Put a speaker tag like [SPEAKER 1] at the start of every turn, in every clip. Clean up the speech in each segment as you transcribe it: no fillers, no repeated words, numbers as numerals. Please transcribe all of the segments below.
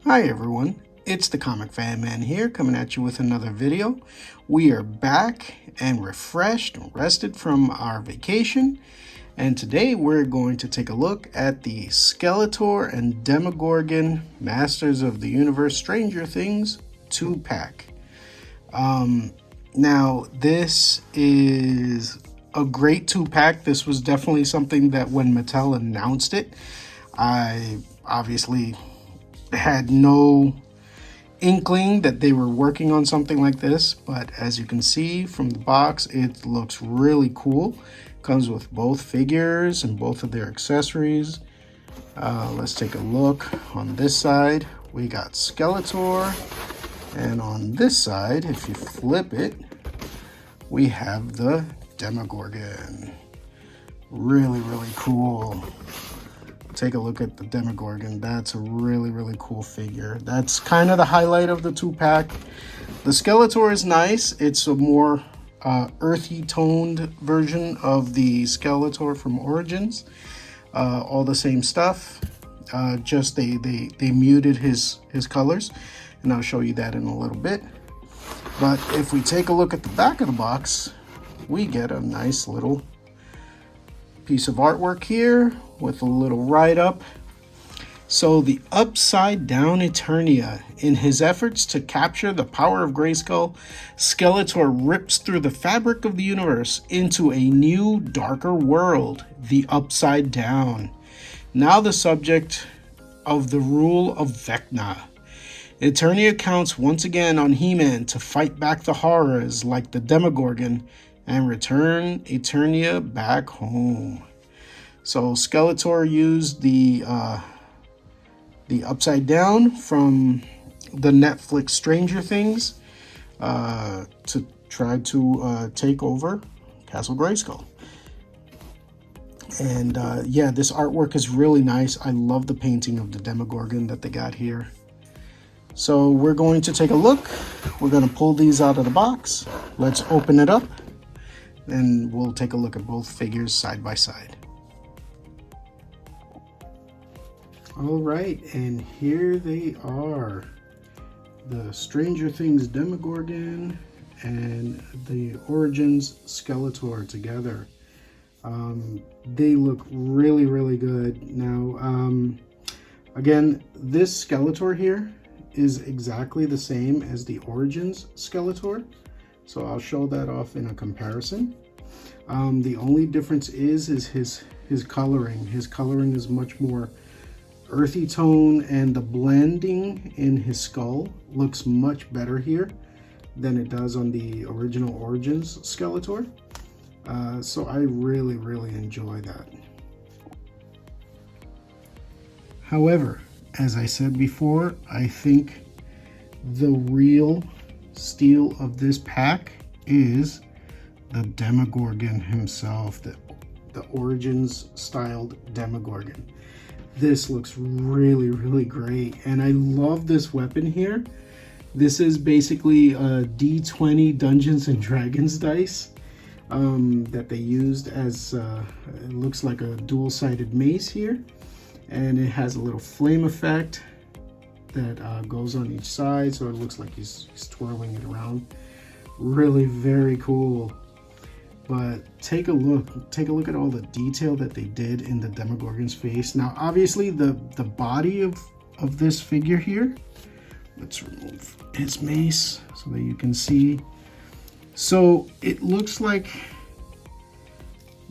[SPEAKER 1] Hi everyone, it's the Comic Fan Man here, coming at you with another video. We are back and refreshed and rested from our vacation, and today we're going to take a look at the Skeletor and Demogorgon Masters of the Universe Stranger Things 2-pack. Now this is a great 2-pack. This was definitely something that when Mattel announced it, I obviously had no inkling that they were working on something like this, but as you can see from the box, it looks really cool. Comes with both figures and both of their accessories. Let's take a look. On this side we got Skeletor, and on this side, if you flip it, we have the Demogorgon. Really cool. Take a look at the Demogorgon. That's a really cool figure. That's kind of the highlight of the 2-pack. The Skeletor is nice. It's a more earthy toned version of the Skeletor from Origins. All the same stuff. Just they muted his colors, and I'll show you that in a little bit. But if we take a look at the back of the box, we get a nice little piece of artwork here with a little write-up. So the upside down Eternia, in his efforts to capture the power of Grayskull, Skeletor rips through the fabric of the universe into a new, darker world, the Upside Down. Now the subject of the rule of Vecna. Eternia counts once again on He-Man to fight back the horrors like the Demogorgon and return Eternia back home. So Skeletor used the Upside Down from the Netflix Stranger Things to try to take over Castle Grayskull. And yeah, this artwork is really nice. I love the painting of the Demogorgon that they got here. So we're going to take a look. We're going to pull these out of the box. Let's open it up, and we'll take a look at both figures side by side. All right, and here they are. The Stranger Things Demogorgon and the Origins Skeletor together. They look really good. Now, again, this Skeletor here is exactly the same as the Origins Skeletor. So I'll show that off in a comparison. The only difference is his coloring. His coloring is much more earthy tone, and the blending in his skull looks much better here than it does on the original Origins Skeletor. So I really enjoy that. However, as I said before, I think the real steal of this pack is the Demogorgon himself, the Origins styled Demogorgon. This looks really great, and I love this weapon here. This is basically a D20 Dungeons and Dragons dice that they used as it looks like a dual-sided mace here, and it has a little flame effect that goes on each side, so it looks like he's twirling it around. Really very cool. But take a look at all the detail that they did in the Demogorgon's face. Now obviously the body of this figure here, let's remove his mace so that you can see. So it looks like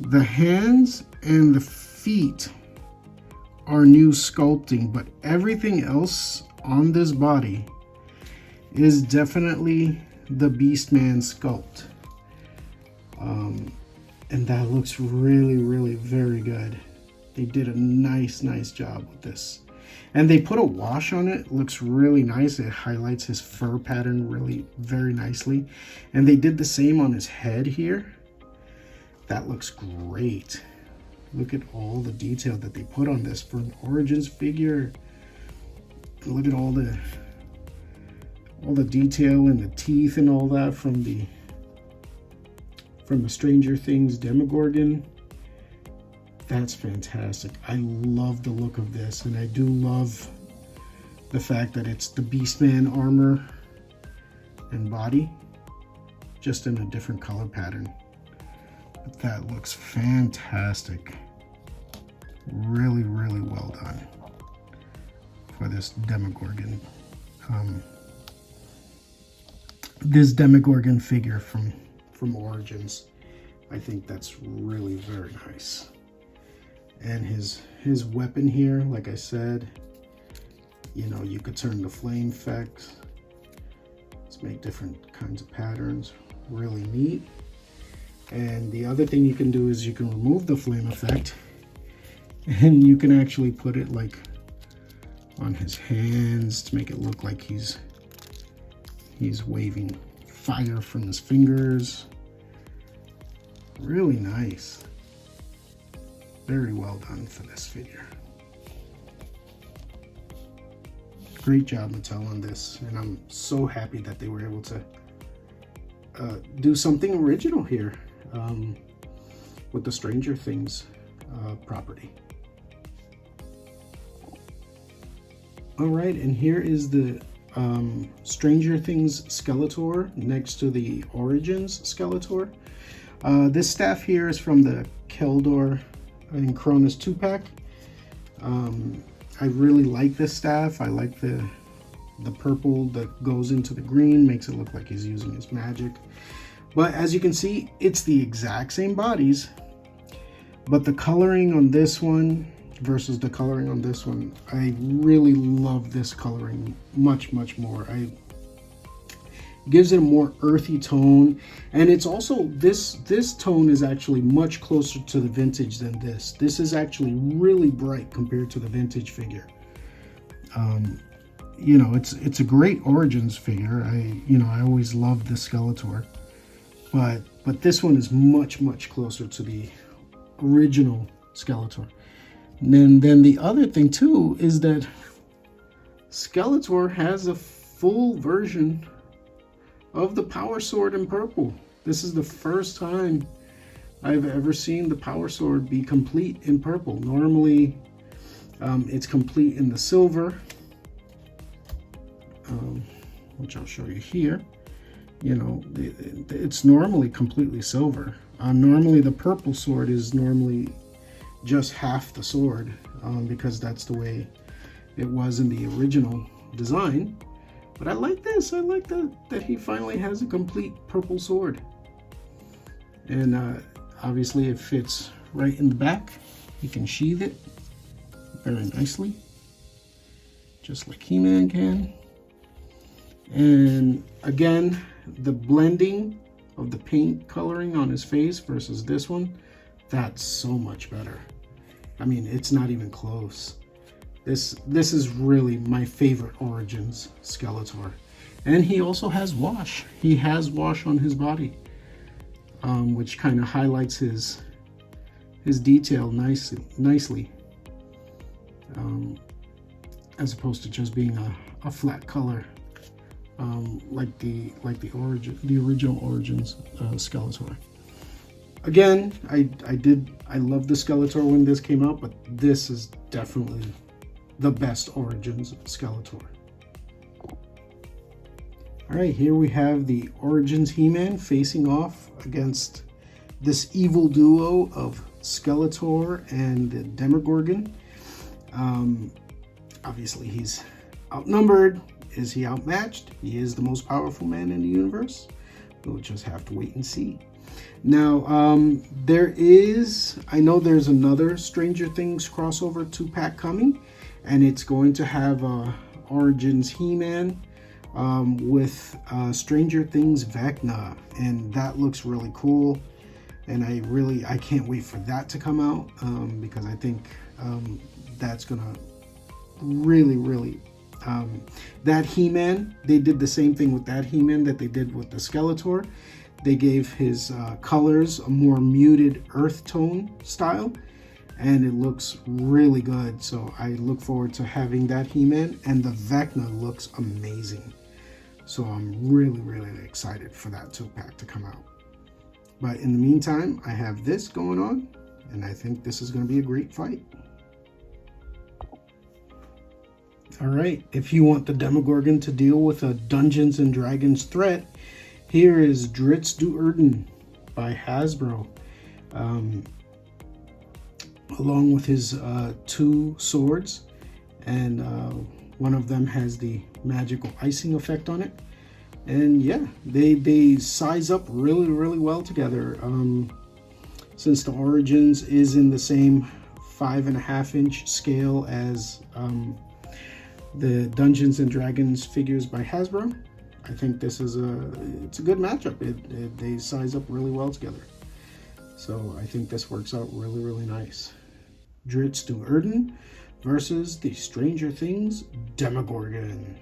[SPEAKER 1] the hands and the feet are new sculpting, but everything else on this body is definitely the Beastman sculpt. And that looks really very good. They did a nice job with this, and they put a wash on it. Looks really nice. It highlights his fur pattern really very nicely, and they did the same on his head here. That looks great. Look at all the detail that they put on this for an Origins figure. Look at all the detail and the teeth and all that from the Stranger Things Demogorgon. That's fantastic. I love the look of this, and I do love the fact that it's the Beastman armor and body, just in a different color pattern. But that looks fantastic. Really, really well done for this Demogorgon. This Demogorgon figure from Origins. I think that's really very nice. And his weapon here, like I said, you know, you could turn the flame effects. Let's make different kinds of patterns. Really neat. And the other thing you can do is you can remove the flame effect, and you can actually put it like on his hands to make it look like he's waving fire from his fingers. Really nice. Very well done for this figure. Great job, Mattel, on this, and I'm so happy that they were able to do something original here with the Stranger Things property. All right, and here is the Stranger Things Skeletor next to the Origins Skeletor. This staff here is from the Keldor and Cronus 2-pack. I really like this staff. I like the purple that goes into the green, makes it look like he's using his magic. But as you can see, it's the exact same bodies, but the coloring on this one versus the coloring on this one, I really love this coloring much more. Gives it a more earthy tone, and it's also this tone is actually much closer to the vintage than this. This is actually really bright compared to the vintage figure. You know, it's a great Origins figure. I always loved the Skeletor, but this one is much closer to the original Skeletor. And then the other thing too is that Skeletor has a full version of the Power Sword in purple. This is the first time I've ever seen the Power Sword be complete in purple. Normally, it's complete in the silver, which I'll show you here. You know, it's normally completely silver. Normally, the purple sword is normally just half the sword, because that's the way it was in the original design. But I like this. I like that he finally has a complete purple sword. And obviously it fits right in the back. He can sheath it very nicely, just like He-Man can. And again, the blending of the paint coloring on his face versus this one, that's so much better. I mean, it's not even close. This is really my favorite Origins Skeletor. And he also has wash. He has wash on his body, which kind of highlights his detail nicely, as opposed to just being a flat color, like the original Origins Skeletor. Again, I love the Skeletor when this came out, but this is definitely the best Origins Skeletor. All right, here we have the Origins He-Man facing off against this evil duo of Skeletor and the Demogorgon. Obviously, he's outnumbered. Is he outmatched? He is the most powerful man in the universe. We'll just have to wait and see. Now, I know there's another Stranger Things crossover 2-pack coming, and it's going to have Origins He-Man with Stranger Things Vecna, and that looks really cool. And I can't wait for that to come out, because I think that's gonna really that He-Man, they did the same thing with that He-Man that they did with the Skeletor. They gave his colors a more muted earth tone style, and it looks really good. So I look forward to having that He-Man, and the Vecna looks amazing. So I'm really excited for that 2-pack to come out. But in the meantime, I have this going on, and I think this is going to be a great fight. All right, if you want the Demogorgon to deal with a Dungeons and Dragons threat, here is Drizzt by Hasbro, along with his 2 swords, and one of them has the magical icing effect on it. And yeah, they size up really well together. Since the Origins is in the same 5.5-inch scale as the Dungeons and Dragons figures by Hasbro, I think this is it's a good matchup. They size up really well together. So I think this works out really nice. Drizzt versus the Stranger Things Demogorgon.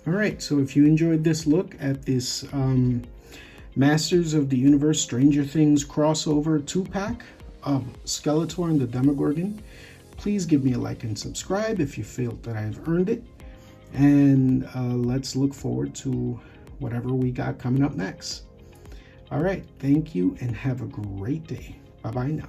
[SPEAKER 1] Alright, so if you enjoyed this look at this Masters of the Universe Stranger Things crossover 2-pack of Skeletor and the Demogorgon, please give me a like and subscribe if you feel that I've earned it. And let's look forward to whatever we got coming up next. All right, thank you and have a great day. Bye-bye now.